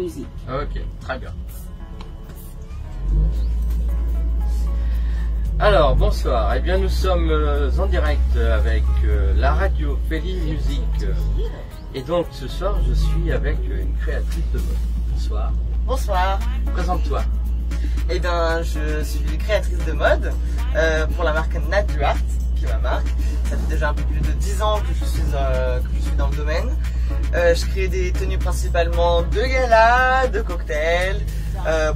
Music. Ok, très bien. Alors, bonsoir. Eh bien, nous sommes en direct avec la radio Feli Music. Et donc, ce soir, je suis avec une créatrice de mode. Bonsoir. Bonsoir. Présente-toi. Eh bien, je suis créatrice de mode pour la marque Natuart, qui est ma marque. Ça fait déjà un peu plus de 10 ans que je suis dans le domaine. Je crée des tenues principalement de gala, de cocktails,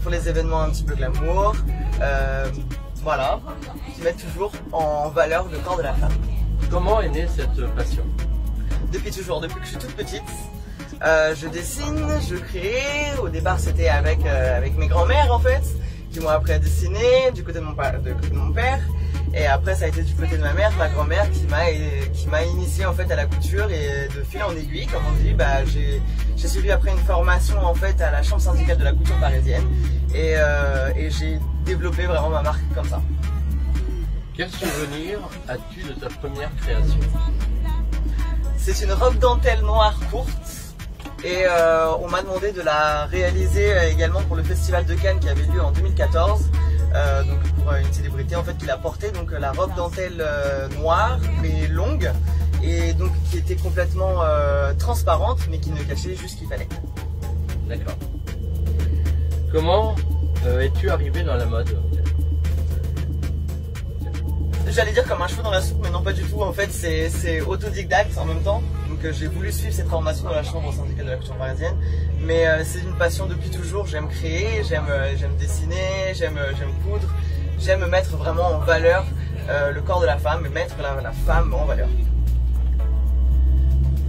pour les événements un petit peu glamour. Voilà, qui mettent toujours en valeur le corps de la femme. Comment est née cette passion? Depuis toujours, depuis que je suis toute petite. Je dessine, je crée. Au départ, c'était avec mes grands-mères en fait, qui m'ont appris à dessiner du côté de mon père. Et après, ça a été du côté de ma mère, ma grand-mère, qui m'a initié en fait à la couture. Et de fil en aiguille, comme on dit, j'ai suivi après une formation en fait à la chambre syndicale de la couture parisienne. Et j'ai développé vraiment ma marque comme ça. Quel souvenir as-tu de ta première création? C'est une robe dentelle noire courte. Et on m'a demandé de la réaliser également pour le festival de Cannes qui avait lieu en 2014. Donc pour une célébrité en fait qui l'a portée, donc la robe dentelle noire mais longue et donc qui était complètement transparente mais qui ne cachait juste ce qu'il fallait. D'accord. Comment es-tu arrivé dans la mode? J'allais dire comme un cheveu dans la soupe, mais non pas du tout. En fait, c'est autodidacte en même temps. Donc j'ai voulu suivre cette formation dans la chambre syndicale de la couture parisienne. Mais c'est une passion depuis toujours. J'aime créer, j'aime dessiner, j'aime coudre. J'aime mettre vraiment en valeur le corps de la femme et mettre la femme en valeur.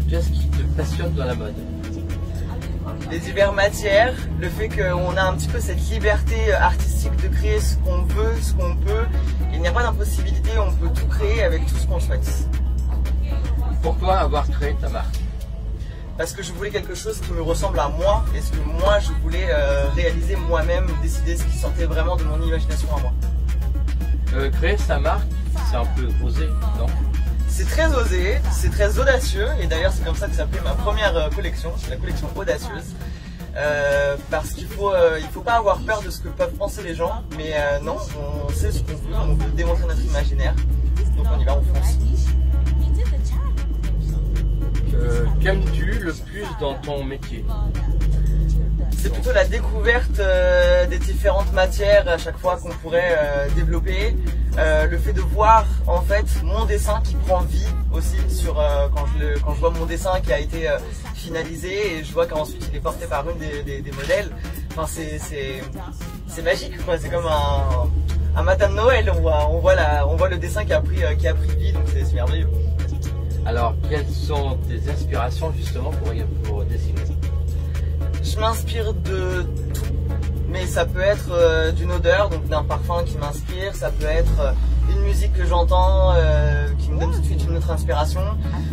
Qu'est-ce qui te passionne dans la mode? Les diverses matières, le fait qu'on a un petit peu cette liberté artistique de créer ce qu'on veut, ce qu'on peut. Il n'y a pas d'impossibilité, on peut tout créer avec tout ce qu'on souhaite. Pourquoi avoir créé ta marque? Parce que je voulais quelque chose qui me ressemble à moi et ce que moi je voulais réaliser moi-même, décider ce qui sortait vraiment de mon imagination à moi. Créer sa marque, c'est un peu osé, non? C'est très osé, c'est très audacieux et d'ailleurs c'est comme ça que s'appelait ma première collection, c'est la collection audacieuse. Parce qu'il faut pas avoir peur de ce que peuvent penser les gens, mais non, on sait ce qu'on veut, on veut démontrer notre imaginaire, donc on y va, on fonce. Qu'aimes-tu le plus dans ton métier? C'est plutôt la découverte des différentes matières à chaque fois qu'on pourrait développer. Le fait de voir en fait mon dessin qui prend vie aussi quand je vois mon dessin qui a été finalisé et je vois qu'ensuite il est porté par une des modèles. Enfin c'est magique quoi, c'est comme un matin de Noël, on voit le dessin qui a pris vie, donc c'est merveilleux. Alors quelles sont tes inspirations justement pour dessiner? Je m'inspire de tout, mais ça peut être d'une odeur, donc d'un parfum qui m'inspire, ça peut être une musique que j'entends qui me donne tout de suite une autre inspiration,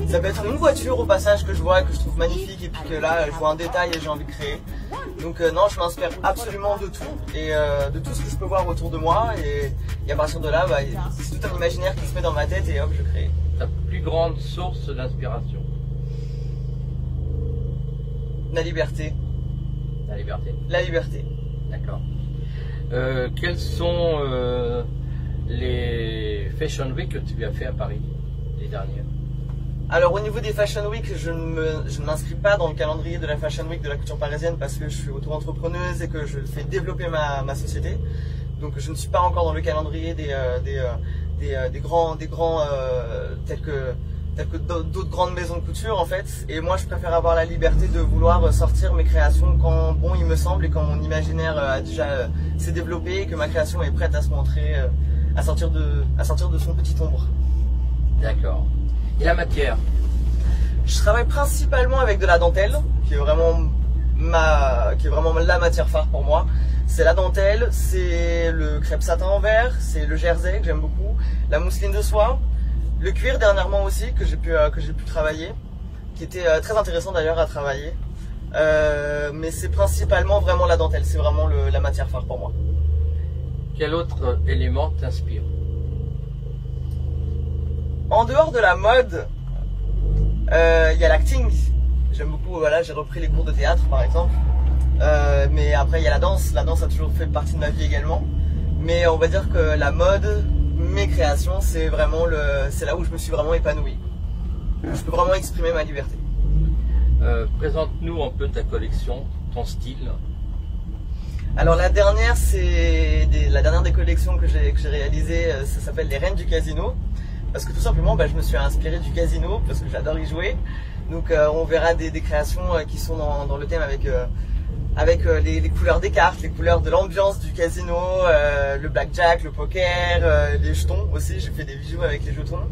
ça peut être une voiture au passage que je vois, que je trouve magnifique et puis que là je vois un détail et j'ai envie de créer. Donc non, je m'inspire absolument de tout et de tout ce que je peux voir autour de moi et à partir de là, c'est tout un imaginaire qui se met dans ma tête et hop, je crée. Ta plus grande source d'inspiration? La liberté. La liberté. La liberté. D'accord. Quels sont les Fashion Week que tu as fait à Paris, les dernières? Alors au niveau des Fashion Week, je ne m'inscris pas dans le calendrier de la Fashion Week de la couture parisienne parce que je suis auto-entrepreneuse et que je fais développer ma société. Donc je ne suis pas encore dans le calendrier des grands tels que d'autres grandes maisons de couture en fait. Et moi je préfère avoir la liberté de vouloir sortir mes créations quand bon il me semble et quand mon imaginaire a déjà s'est développé et que ma création est prête à se montrer, à sortir de son petit ombre. D'accord. Et la matière? Je travaille principalement avec de la dentelle, qui est vraiment la matière phare pour moi. C'est la dentelle, c'est le crêpe satin en verre, c'est le jersey que j'aime beaucoup, la mousseline de soie, le cuir dernièrement aussi que j'ai pu travailler, qui était très intéressant d'ailleurs à travailler. Mais c'est principalement vraiment la dentelle, c'est vraiment la matière phare pour moi. Quel autre élément t'inspire? En dehors de la mode, il y a l'acting. J'aime beaucoup, voilà, j'ai repris les cours de théâtre par exemple. Mais après il y a la danse a toujours fait partie de ma vie également. Mais on va dire que la mode, mes créations, c'est là où je me suis vraiment épanoui. Je peux vraiment exprimer ma liberté. Présente-nous un peu ta collection, ton style. Alors la dernière des collections que j'ai réalisées, ça s'appelle les Reines du Casino. Parce que tout simplement je me suis inspiré du casino parce que j'adore y jouer. Donc on verra des créations qui sont dans le thème avec les couleurs des cartes, les couleurs de l'ambiance du casino, le blackjack, le poker, les jetons aussi. J'ai fait des bijoux avec les jetons.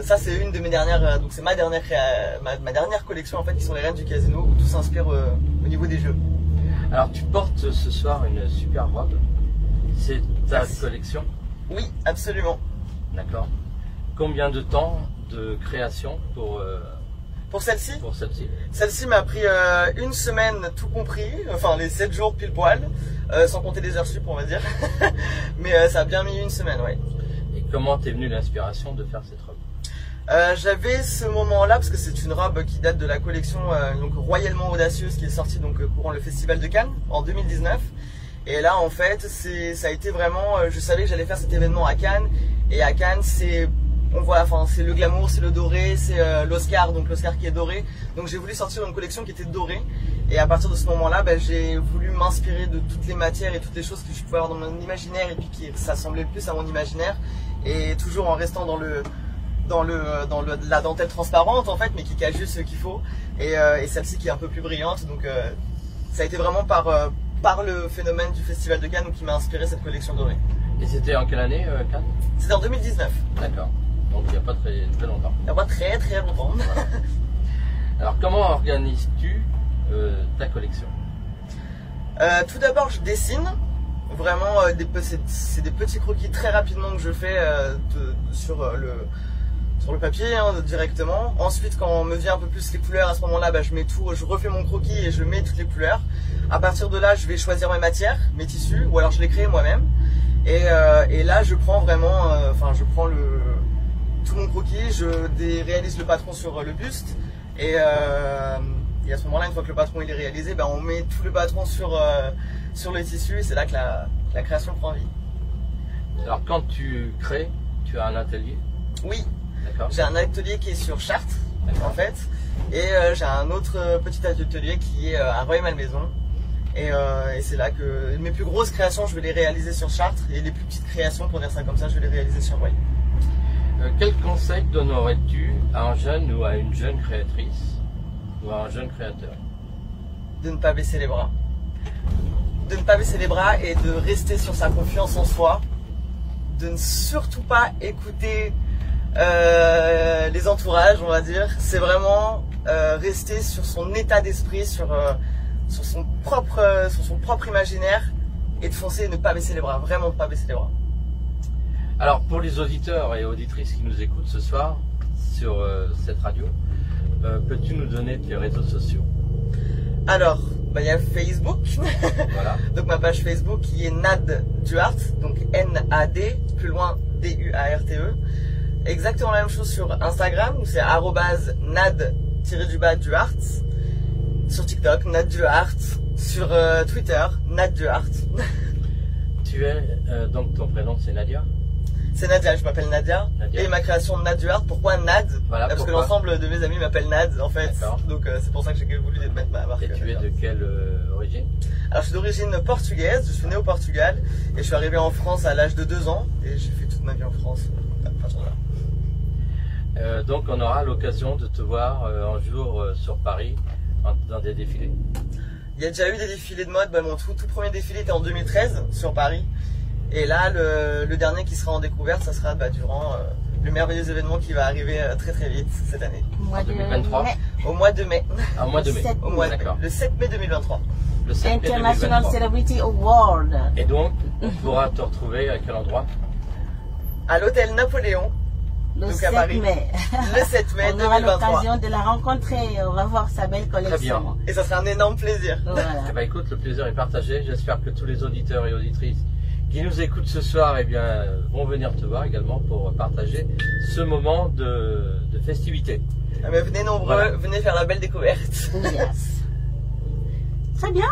Ça c'est une de mes dernières, donc c'est ma dernière collection en fait, qui sont les Reines du Casino, où tout s'inspire au niveau des jeux. Alors tu portes ce soir une super robe. C'est ta collection? Oui, absolument. D'accord. Combien de temps de création pour celle-ci? Pour celle-ci. Celle-ci m'a pris une semaine tout compris, enfin les 7 jours pile poil, sans compter les heures sup on va dire. Mais ça a bien mis une semaine, ouais. Et comment t'es venue l'inspiration de faire cette robe? J'avais ce moment-là parce que c'est une robe qui date de la collection donc Royalement Audacieuse qui est sortie donc courant le Festival de Cannes en 2019. Et là en fait ça a été vraiment, je savais que j'allais faire cet événement à Cannes, et à Cannes c'est le glamour, c'est le doré, c'est l'Oscar, donc l'Oscar qui est doré. Donc j'ai voulu sortir une collection qui était dorée, et à partir de ce moment-là j'ai voulu m'inspirer de toutes les matières et toutes les choses que je pouvais avoir dans mon imaginaire et puis qui s'assemblaient le plus à mon imaginaire, et toujours en restant dans la dentelle transparente en fait, mais qui cache juste ce qu'il faut, et celle-ci qui est un peu plus brillante. Donc ça a été vraiment par le phénomène du Festival de Cannes qui m'a inspiré cette collection dorée. Et c'était en quelle année Cannes? C'était en 2019. D'accord, donc il n'y a pas très longtemps. Il n'y a pas très longtemps. Voilà. Alors comment organises-tu ta collection? Tout d'abord je dessine. Vraiment, c'est des petits croquis très rapidement que je fais sur le papier directement. Ensuite, quand me vient un peu plus les couleurs, à ce moment-là, je refais mon croquis et je mets toutes les couleurs. À partir de là, je vais choisir mes matières, mes tissus, ou alors je les crée moi-même. Et là, je prends vraiment, je prends tout mon croquis, je réalise le patron sur le buste, et à ce moment-là, une fois que le patron il est réalisé, on met tout le patron sur le tissu, et c'est là que la création prend vie. Alors quand tu crées, tu as un atelier? Oui, j'ai un atelier qui est sur Chartres en fait, et j'ai un autre petit atelier qui est à Rueil-Malmaison, et c'est là que mes plus grosses créations je vais les réaliser sur Chartres, et les plus petites créations, pour dire ça comme ça, je vais les réaliser sur Rueil. Quel conseil donnerais-tu à un jeune ou à une jeune créatrice ou à un jeune créateur? De ne pas baisser les bras. De ne pas baisser les bras et de rester sur sa confiance en soi, de ne surtout pas écouter les entourages, on va dire. C'est vraiment rester sur son état d'esprit, sur son propre imaginaire, et de foncer et ne pas baisser les bras, vraiment ne pas baisser les bras. Alors pour les auditeurs et auditrices qui nous écoutent ce soir sur cette radio, peux-tu nous donner tes réseaux sociaux? Alors, il y a Facebook, voilà. Donc ma page Facebook qui est Nad Duarte, donc N-A-D, plus loin D-U-A-R-T-E. Exactement la même chose sur Instagram, où c'est @nad_duarte. Sur TikTok, Nad Duarte. Sur Twitter, Nad Duarte. Tu es, donc ton prénom c'est Nadia? C'est Nadia, je m'appelle Nadia. Et ma création de Nad Duarte, pourquoi Nad? Voilà, parce que l'ensemble de mes amis m'appellent Nad en fait. Donc c'est pour ça que j'ai voulu mettre ma marque. Et tu es de quelle origine? Alors je suis d'origine portugaise, je suis né au Portugal, et je suis arrivé en France à l'âge de 2 ans, et j'ai fait toute ma vie en France. Donc on aura l'occasion de te voir un jour sur Paris dans des défilés. Il y a déjà eu des défilés de mode, mon tout premier défilé était en 2013 sur Paris. Et là, le dernier qui sera en découverte, ça sera durant le merveilleux événement qui va arriver très vite cette année. En 2023 Au mois de mai. Au mois de mai. Le 7 mai 2023. Le 7 mai 2023. International Celebrity Award. Et donc, on pourra te retrouver à quel endroit? À l'hôtel Napoléon. Le 7 à Paris. mai. Le 7 mai 2023. On aura l'occasion de la rencontrer. On va voir sa belle collection. Très bien. Et ça sera un énorme plaisir. Voilà. Écoute, le plaisir est partagé. J'espère que tous les auditeurs et auditrices qui nous écoutent ce soir vont venir te voir également pour partager ce moment de festivité. Mais venez nombreux, venez faire la belle découverte. Yes. Très bien.